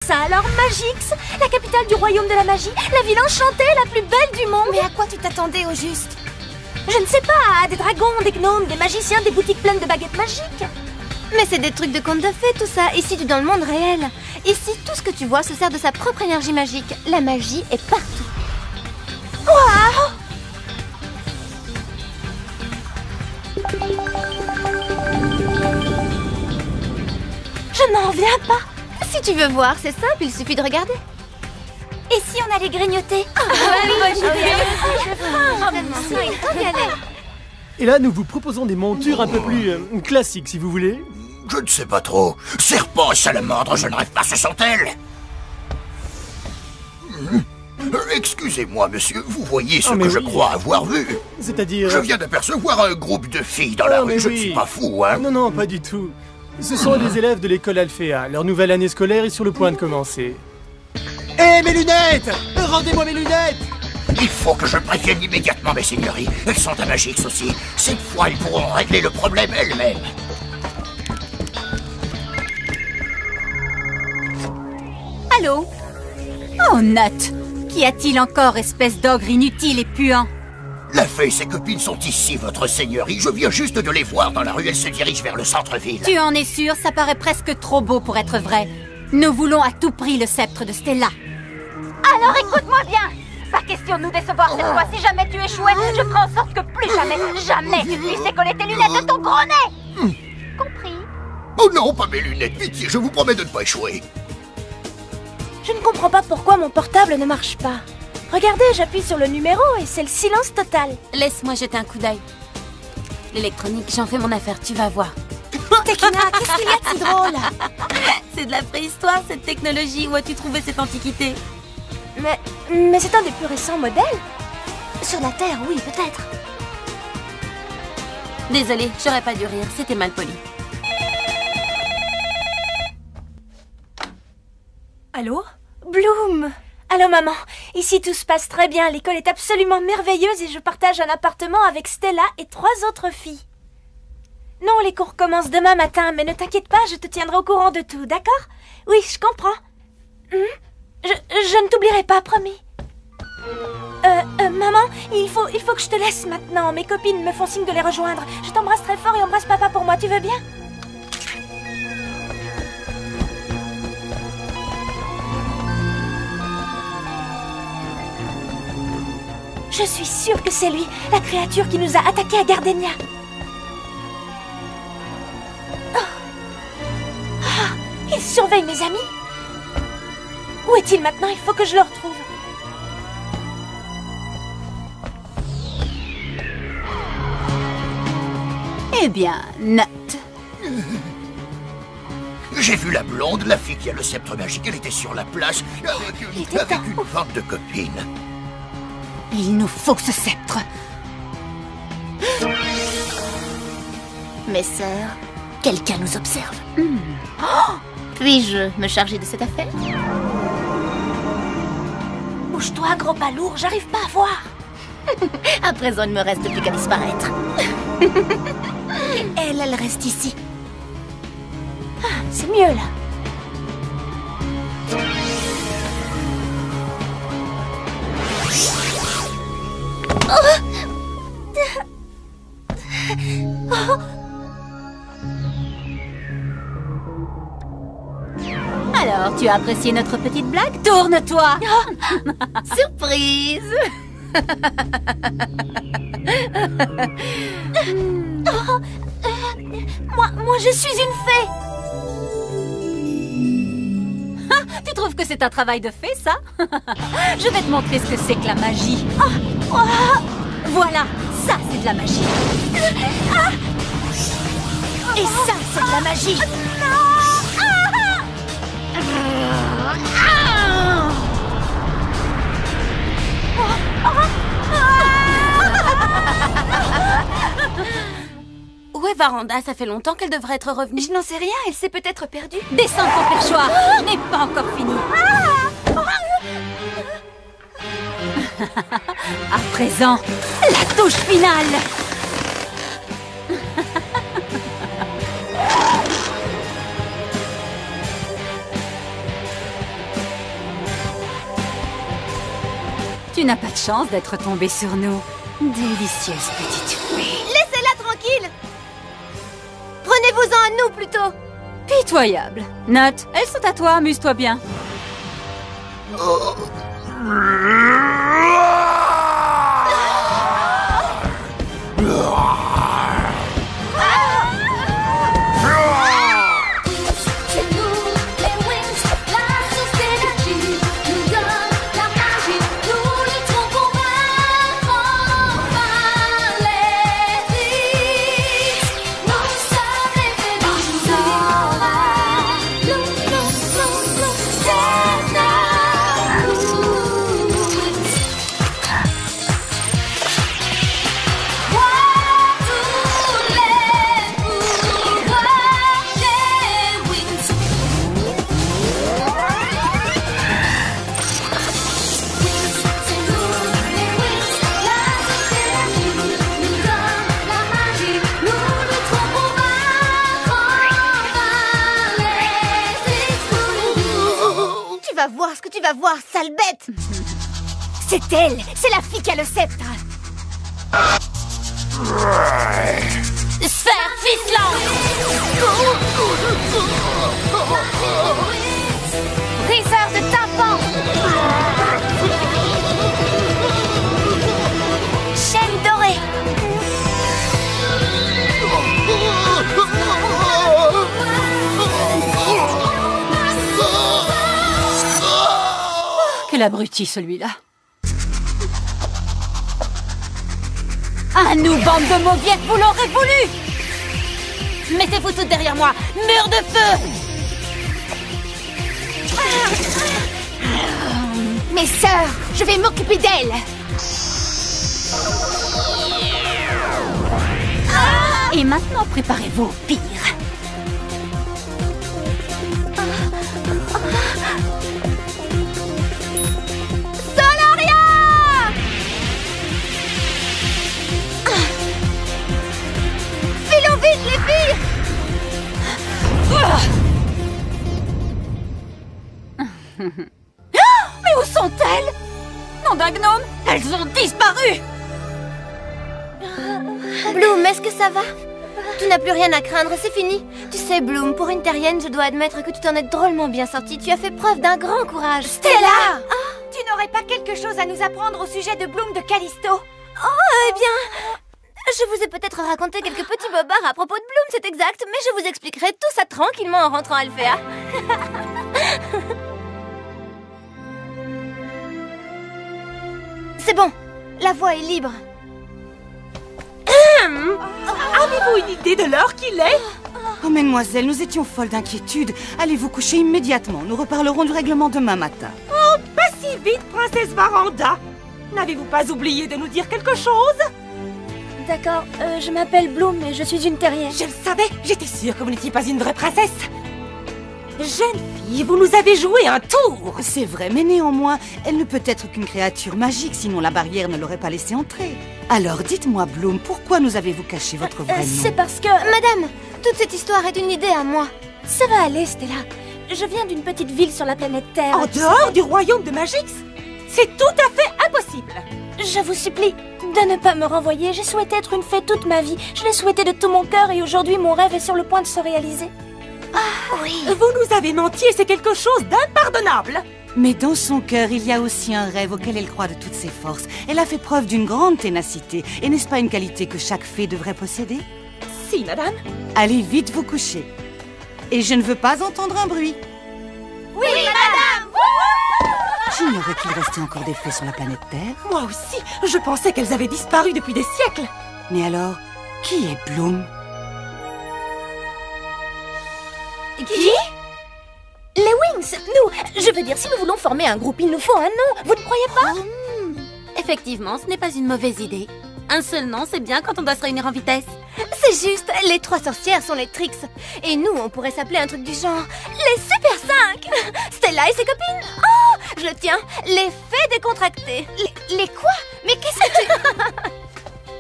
ça alors, Magix? La capitale du royaume de la magie, la ville enchantée, la plus belle du monde. Mais à quoi tu t'attendais au juste? Je ne sais pas, à des dragons, des gnomes, des magiciens, des boutiques pleines de baguettes magiques. Mais c'est des trucs de contes de fées tout ça. Ici tu es dans le monde réel. Ici tout ce que tu vois se sert de sa propre énergie magique. La magie est partout. Waouh! Je n'en reviens pas. Si tu veux voir, c'est simple, il suffit de regarder. Et si on allait grignoter? Et là, nous vous proposons des montures un peu plus classiques, si vous voulez. Je ne sais pas trop. Serpent et salamandre, je ne rêve pas, ce sont elles. Excusez-moi, monsieur, vous voyez ce que je crois avoir vu? C'est-à-dire... Je viens d'apercevoir un groupe de filles dans la rue, je ne suis pas fou, hein? Non, non, pas du tout. Ce sont des élèves de l'école Alphéa. Leur nouvelle année scolaire est sur le point de commencer. Hé, mes lunettes! Rendez-moi mes lunettes! Il faut que je prévienne immédiatement mes seigneuries. Elles sont à Magix aussi. Cette fois, elles pourront régler le problème elles-mêmes. Allô? Oh, Nat! Qu'y a-t-il encore, espèce d'ogre inutile et puant? La fée et ses copines sont ici, votre seigneurie. Je viens juste de les voir dans la rue. Elles se dirigent vers le centre-ville. Tu en es sûr? Ça paraît presque trop beau pour être vrai. Nous voulons à tout prix le sceptre de Stella. Alors écoute-moi bien. Pas question de nous décevoir cette fois. Si jamais tu échouais, je ferai en sorte que plus jamais tu puisses décoller tes lunettes de ton gros nez. Compris? Oh non, pas mes lunettes. Pitié, je vous promets de ne pas échouer. Je ne comprends pas pourquoi mon portable ne marche pas. Regardez, j'appuie sur le numéro et c'est le silence total. Laisse-moi jeter un coup d'œil. L'électronique, j'en fais mon affaire, tu vas voir. Tekina, qu'est-ce qu'il y a de si drôle? C'est de la préhistoire, cette technologie. Où as-tu trouvé cette antiquité? Mais c'est un des plus récents modèles. Sur la Terre, oui, peut-être. Désolée, j'aurais pas dû rire, c'était mal poli. Allô? Bloom! Allô maman, ici tout se passe très bien, l'école est absolument merveilleuse et je partage un appartement avec Stella et 3 autres filles. Non, les cours commencent demain matin, mais ne t'inquiète pas, je te tiendrai au courant de tout, d'accord? Oui, je comprends. Je ne t'oublierai pas, promis. Maman, il faut que je te laisse maintenant. Mes copines me font signe de les rejoindre. Je t'embrasse très fort et embrasse papa pour moi, tu veux bien? Je suis sûre que c'est lui, la créature qui nous a attaqués à Gardenia. Il surveille mes amis. Où est-il maintenant? Il faut que je le retrouve. Eh bien, Nat. J'ai vu la blonde, la fille qui a le sceptre magique. Elle était sur la place avec une bande de copines. Il nous faut ce sceptre. Mes sœurs, quelqu'un nous observe. Puis-je me charger de cette affaire? Bouge-toi, gros pas lourd, j'arrive pas à voir. À présent, il ne me reste plus qu'à disparaître. Elle reste ici. C'est mieux là. Alors, tu as apprécié notre petite blague? Tourne-toi! Surprise! Moi, je suis une fée. Tu trouves que c'est un travail de fée, ça? Je vais te montrer ce que c'est que la magie. Voilà, ça c'est de la magie. Et ça, c'est de la magie! Où est Varanda? Ça fait longtemps qu'elle devrait être revenue. Je n'en sais rien, elle s'est peut-être perdue. Descends de ton perchoir, je n'ai pas encore fini. À présent, la touche finale. Tu n'as pas de chance d'être tombée sur nous. Délicieuse petite fée. Laissez-la tranquille. Prenez-vous-en à nous, plutôt. Pitoyable. Note, elles sont à toi, amuse-toi bien. Tu vas voir, sale bête. C'est elle. C'est la fille qui a le sceptre. Sphère ficelante. Briseur de tympan. Chaîne dorée. Quel abruti, celui-là. À nous, bande de mauviettes, vous l'aurez voulu. Mettez-vous toutes derrière moi. Mur de feu. Mes sœurs, je vais m'occuper d'elles. Et maintenant, préparez-vous au pire. Mais où sont-elles? Nom d'un gnome, elles ont disparu. Bloom, est-ce que ça va? Tu n'as plus rien à craindre, c'est fini. Tu sais, Bloom, pour une terrienne, je dois admettre que tu t'en es drôlement bien sortie. Tu as fait preuve d'un grand courage. Stella! Tu n'aurais pas quelque chose à nous apprendre au sujet de Bloom de Callisto? Oh, eh bien... Je vous ai peut-être raconté quelques petits bobards à propos de Bloom, c'est exact, mais je vous expliquerai tout ça tranquillement en rentrant à Alphéa. C'est bon, la voie est libre. Avez-vous une idée de l'heure qu'il est? Oh, mesdemoiselles, nous étions folles d'inquiétude. Allez vous coucher immédiatement. Nous reparlerons du règlement demain matin. Oh, pas si vite, princesse Varanda. N'avez-vous pas oublié de nous dire quelque chose? D'accord, je m'appelle Bloom et je suis une terrienne. Je le savais, j'étais sûre que vous n'étiez pas une vraie princesse. Jeune fille, vous nous avez joué un tour. C'est vrai, mais néanmoins, elle ne peut être qu'une créature magique, sinon la barrière ne l'aurait pas laissée entrer. Alors dites-moi, Bloom, pourquoi nous avez-vous caché votre vrai nom? C'est parce que... Madame, toute cette histoire est une idée à moi. Ça va aller, Stella. Je viens d'une petite ville sur la planète Terre. En dehors du royaume de Magix? C'est tout à fait impossible. Je vous supplie de ne pas me renvoyer. J'ai souhaité être une fée toute ma vie. Je l'ai souhaité de tout mon cœur et aujourd'hui mon rêve est sur le point de se réaliser. Ah oui. Vous nous avez menti et c'est quelque chose d'impardonnable. Mais dans son cœur, il y a aussi un rêve auquel elle croit de toutes ses forces. Elle a fait preuve d'une grande ténacité. Et n'est-ce pas une qualité que chaque fée devrait posséder? Si, madame. Allez vite vous coucher. Et je ne veux pas entendre un bruit. Oui, madame. J'ignorais qu'il restait encore des fées sur la planète Terre. Moi aussi, je pensais qu'elles avaient disparu depuis des siècles. Mais alors, qui est Bloom? Qui? Les Wings, nous. Je veux dire, si nous voulons former un groupe, il nous faut un nom. Vous ne croyez pas? Effectivement, ce n'est pas une mauvaise idée. Un seul nom, c'est bien quand on doit se réunir en vitesse. C'est juste, les 3 sorcières sont les Trix. Et nous, on pourrait s'appeler un truc du genre les Super 5. Stella et ses copines. Oh, je le tiens, les fées décontractées. Les quoi? Mais qu'est-ce que tu...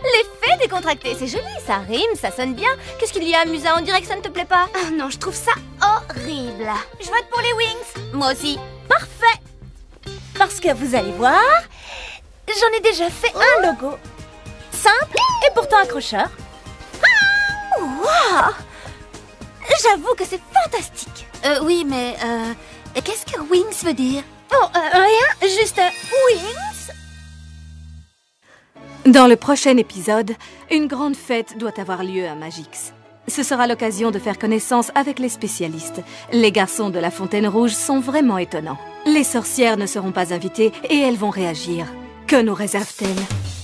Les fées décontractées, c'est joli, ça rime, ça sonne bien. Qu'est-ce qu'il y a amusant? On dirait que ça ne te plaît pas. Ah non, je trouve ça Horrible. Je vote pour les Wings. Moi aussi. Parfait. Parce que vous allez voir, J'en ai déjà fait un logo. Simple et pourtant accrocheur. Waouh! J'avoue que c'est fantastique. Oui, mais qu'est-ce que Wings veut dire? Oh, rien, juste Wings. Dans le prochain épisode, une grande fête doit avoir lieu à Magix. Ce sera l'occasion de faire connaissance avec les spécialistes. Les garçons de la Fontaine Rouge sont vraiment étonnants. Les sorcières ne seront pas invitées et elles vont réagir. Que nous réserve-t-elle ?